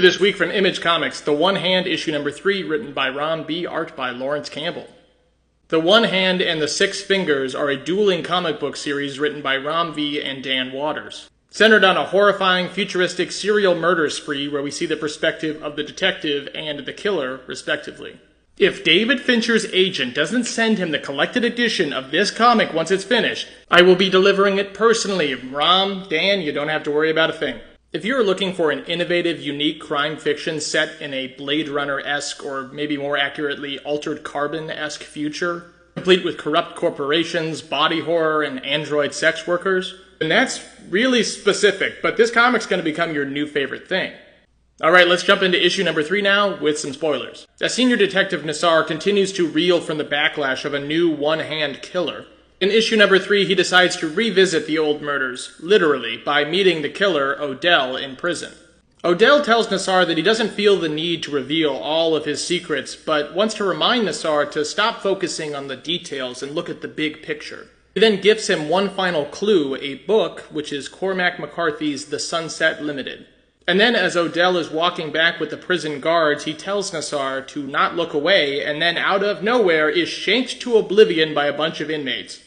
This week from Image Comics, The One Hand, issue number 3, written by Ron B., art by Lawrence Campbell. The One Hand and the Six Fingers are a dueling comic book series written by Ron V. and Dan Waters, centered on a horrifying, futuristic serial murder spree where we see the perspective of the detective and the killer, respectively. If David Fincher's agent doesn't send him the collected edition of this comic once it's finished, I will be delivering it personally. Ron, Dan, you don't have to worry about a thing. If you're looking for an innovative, unique crime fiction set in a Blade Runner-esque, or maybe more accurately, Altered Carbon-esque future, complete with corrupt corporations, body horror, and android sex workers, then that's really specific, but this comic's going to become your new favorite thing. Alright, let's jump into issue number 3 now, with some spoilers. As Senior Detective Nassar continues to reel from the backlash of a new one-hand killer, in issue number 3, he decides to revisit the old murders, literally, by meeting the killer, Odell, in prison. Odell tells Nassar that he doesn't feel the need to reveal all of his secrets, but wants to remind Nassar to stop focusing on the details and look at the big picture. He then gifts him one final clue, a book, which is Cormac McCarthy's The Sunset Limited. And then as Odell is walking back with the prison guards, he tells Nassar to not look away, and then out of nowhere is shanked to oblivion by a bunch of inmates,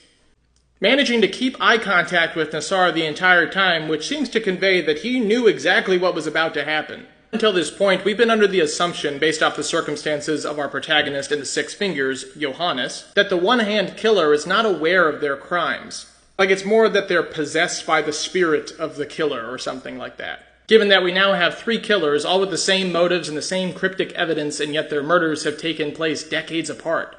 managing to keep eye contact with Nassar the entire time, which seems to convey that he knew exactly what was about to happen. Until this point, we've been under the assumption, based off the circumstances of our protagonist in the Six Fingers, Johannes, that the one-hand killer is not aware of their crimes. Like it's more that they're possessed by the spirit of the killer or something like that. Given that we now have 3 killers, all with the same motives and the same cryptic evidence, and yet their murders have taken place decades apart.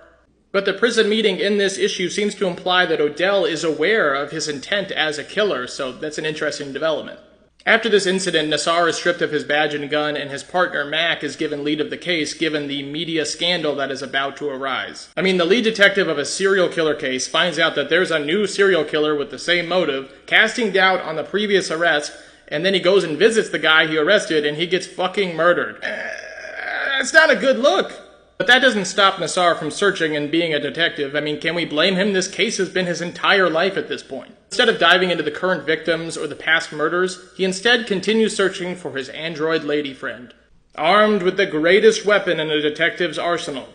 But the prison meeting in this issue seems to imply that Odell is aware of his intent as a killer, so that's an interesting development. After this incident, Nassar is stripped of his badge and gun, and his partner Mac is given lead of the case given the media scandal that is about to arise. I mean, the lead detective of a serial killer case finds out that there's a new serial killer with the same motive, casting doubt on the previous arrest, and then he goes and visits the guy he arrested, and he gets fucking murdered. That's not a good look. But that doesn't stop Nassar from searching and being a detective. I mean, can we blame him? This case has been his entire life at this point. Instead of diving into the current victims or the past murders, he instead continues searching for his android lady friend, armed with the greatest weapon in a detective's arsenal,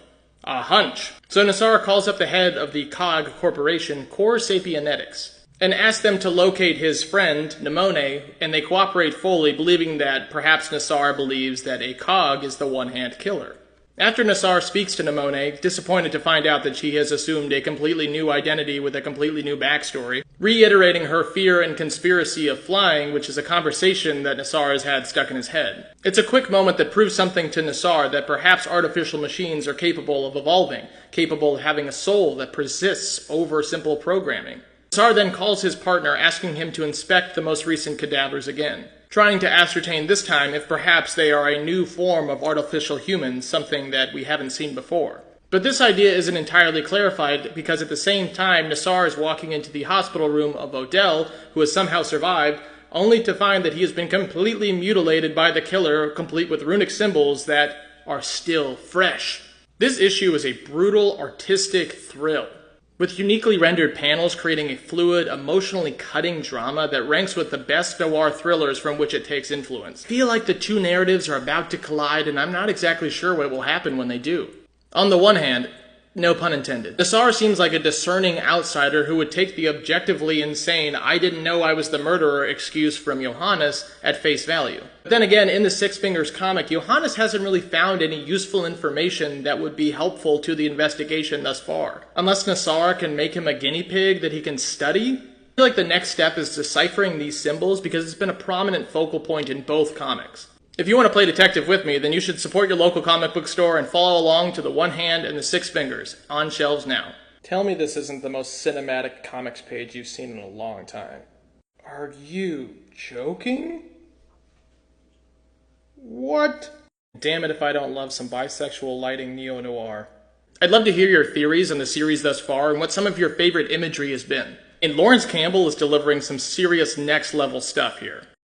a hunch. So Nassar calls up the head of the COG corporation, Core Sapienetics, and asks them to locate his friend, Nemone, and they cooperate fully, believing that perhaps Nassar believes that a COG is the one-hand killer. After Nassar speaks to Nemone, disappointed to find out that she has assumed a completely new identity with a completely new backstory, reiterating her fear and conspiracy of flying, which is a conversation that Nassar has had stuck in his head. It's a quick moment that proves something to Nassar, that perhaps artificial machines are capable of evolving, capable of having a soul that persists over simple programming. Nassar then calls his partner, asking him to inspect the most recent cadavers again, trying to ascertain this time if perhaps they are a new form of artificial humans, something that we haven't seen before. But this idea isn't entirely clarified because at the same time Nassar is walking into the hospital room of Odell, who has somehow survived, only to find that he has been completely mutilated by the killer, complete with runic symbols that are still fresh. This issue is a brutal, artistic thrill, with uniquely rendered panels creating a fluid, emotionally cutting drama that ranks with the best noir thrillers from which it takes influence. I feel like the two narratives are about to collide, and I'm not exactly sure what will happen when they do. On the one hand, no pun intended, Nassar seems like a discerning outsider who would take the objectively insane "I didn't know I was the murderer" excuse from Johannes at face value. But then again, in the Six Fingers comic, Johannes hasn't really found any useful information that would be helpful to the investigation thus far. Unless Nassar can make him a guinea pig that he can study? I feel like the next step is deciphering these symbols because it's been a prominent focal point in both comics. If you want to play detective with me, then you should support your local comic book store and follow along to The One Hand and the Six Fingers, on shelves now. Tell me this isn't the most cinematic comics page you've seen in a long time. Are you joking? What? Damn it if I don't love some bisexual lighting neo-noir. I'd love to hear your theories on the series thus far and what some of your favorite imagery has been. And Lawrence Campbell is delivering some serious next-level stuff here.